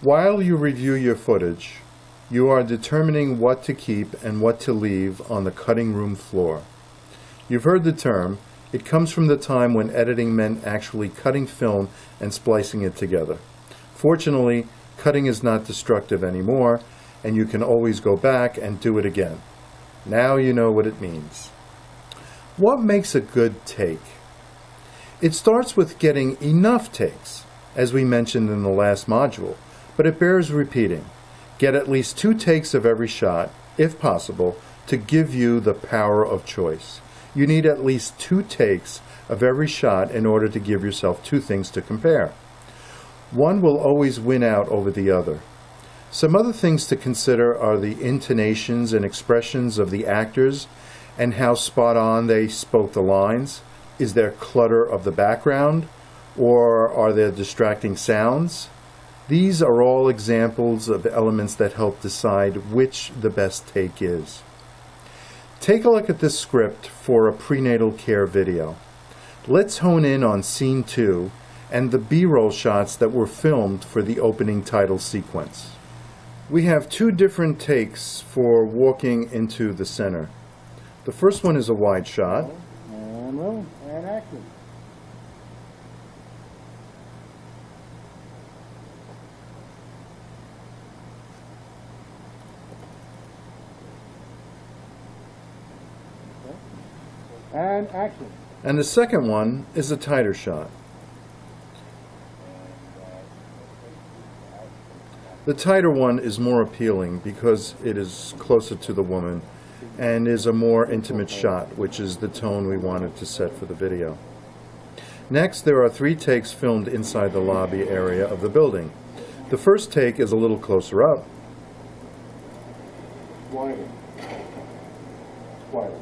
While you review your footage, you are determining what to keep and what to leave on the cutting room floor. You've heard the term. It comes from the time when editing meant actually cutting film and splicing it together. Fortunately, cutting is not destructive anymore, and you can always go back and do it again. Now you know what it means. What makes a good take? It starts with getting enough takes, as we mentioned in the last module, but it bears repeating. Get at least 2 takes of every shot, if possible, to give you the power of choice. You need at least 2 takes of every shot in order to give yourself 2 things to compare. One will always win out over the other. Some other things to consider are the intonations and expressions of the actors and how spot on they spoke the lines. Is there clutter of the background, or are there distracting sounds? These are all examples of elements that help decide which the best take is. Take a look at this script for a prenatal care video. Let's hone in on scene 2 and the B-roll shots that were filmed for the opening title sequence. We have 2 different takes for walking into the center. The first one is a wide shot. And roll, and action. And action. And the second one is a tighter shot. The tighter one is more appealing because it is closer to the woman and is a more intimate shot, which is the tone we wanted to set for the video. Next, there are 3 takes filmed inside the lobby area of the building. The first take is a little closer up. Wider. Wider.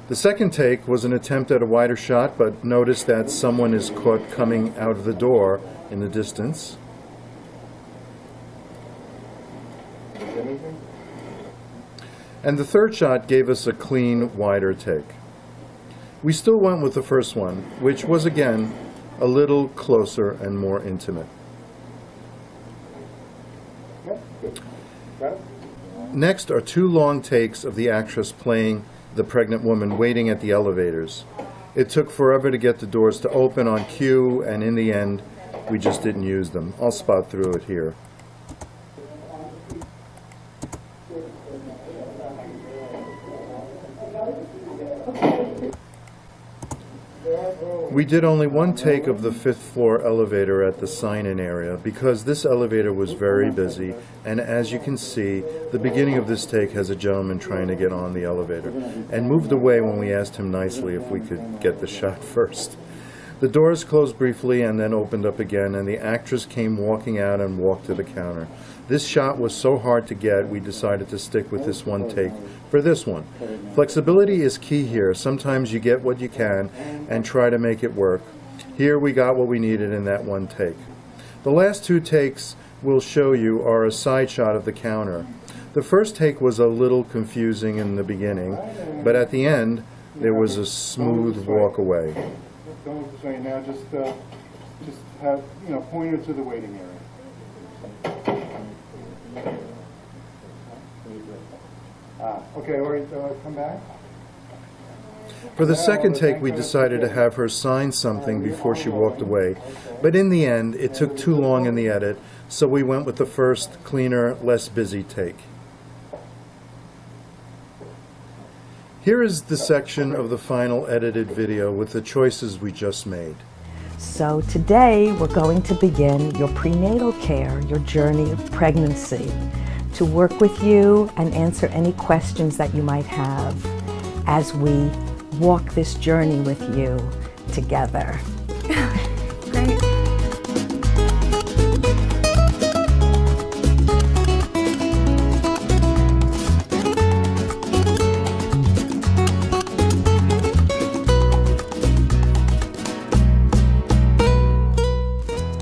The second take was an attempt at a wider shot, but notice that someone is caught coming out of the door in the distance. And the third shot gave us a clean, wider take. We still went with the first one, which was again a little closer and more intimate. Next are 2 long takes of the actress playing the pregnant woman waiting at the elevators. It took forever to get the doors to open on cue, and in the end, we just didn't use them. I'll spot through it here. We did only 1 take of the 5th floor elevator at the sign-in area because this elevator was very busy, and as you can see, the beginning of this take has a gentleman trying to get on the elevator and moved away when we asked him nicely if we could get the shot first. The doors closed briefly and then opened up again, and the actress came walking out and walked to the counter. This shot was so hard to get, we decided to stick with this 1 take for this one. Flexibility is key here. Sometimes you get what you can and try to make it work. Here we got what we needed in that 1 take. The last 2 takes we'll show you are a side shot of the counter. The first take was a little confusing in the beginning, but at the end there was a smooth walk away. Don't look this way now. Just have point her to the waiting area. Okay. All right. Come back. For the second take, we decided to have her sign something before she walked away, but in the end, it took too long in the edit, so we went with the first, cleaner, less busy take. Here is the section of the final edited video with the choices we just made. So today we're going to begin your prenatal care, your journey of pregnancy, to work with you and answer any questions that you might have as we walk this journey with you together.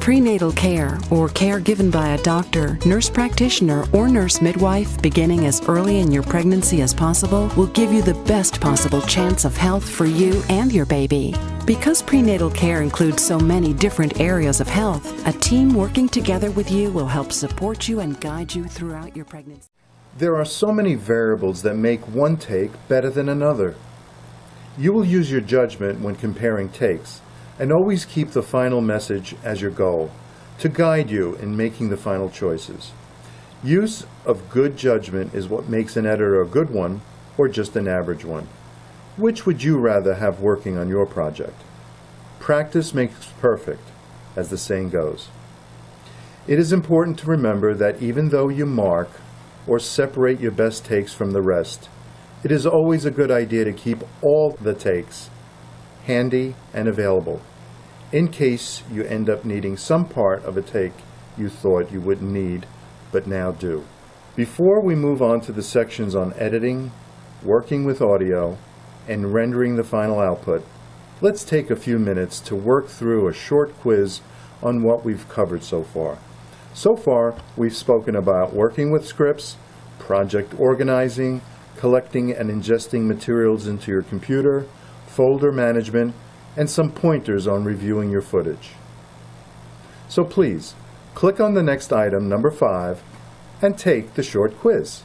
Great. Prenatal care, or care given by a doctor, nurse practitioner, or nurse midwife beginning as early in your pregnancy as possible, will give you the best possible chance of health for you and your baby. Because prenatal care includes so many different areas of health, a team working together with you will help support you and guide you throughout your pregnancy. There are so many variables that make one take better than another. You will use your judgment when comparing takes, and always keep the final message as your goal, to guide you in making the final choices. Use of good judgment is what makes an editor a good one, or just an average one. Which would you rather have working on your project? Practice makes perfect, as the saying goes. It is important to remember that even though you mark or separate your best takes from the rest, it is always a good idea to keep all the takes handy and available, in case you end up needing some part of a take you thought you wouldn't need, but now do. Before we move on to the sections on editing, working with audio, and rendering the final output, let's take a few minutes to work through a short quiz on what we've covered so far. So far, we've spoken about working with scripts, project organizing, collecting and ingesting materials into your computer, folder management, and some pointers on reviewing your footage. So please, click on the next item, number 5, and take the short quiz.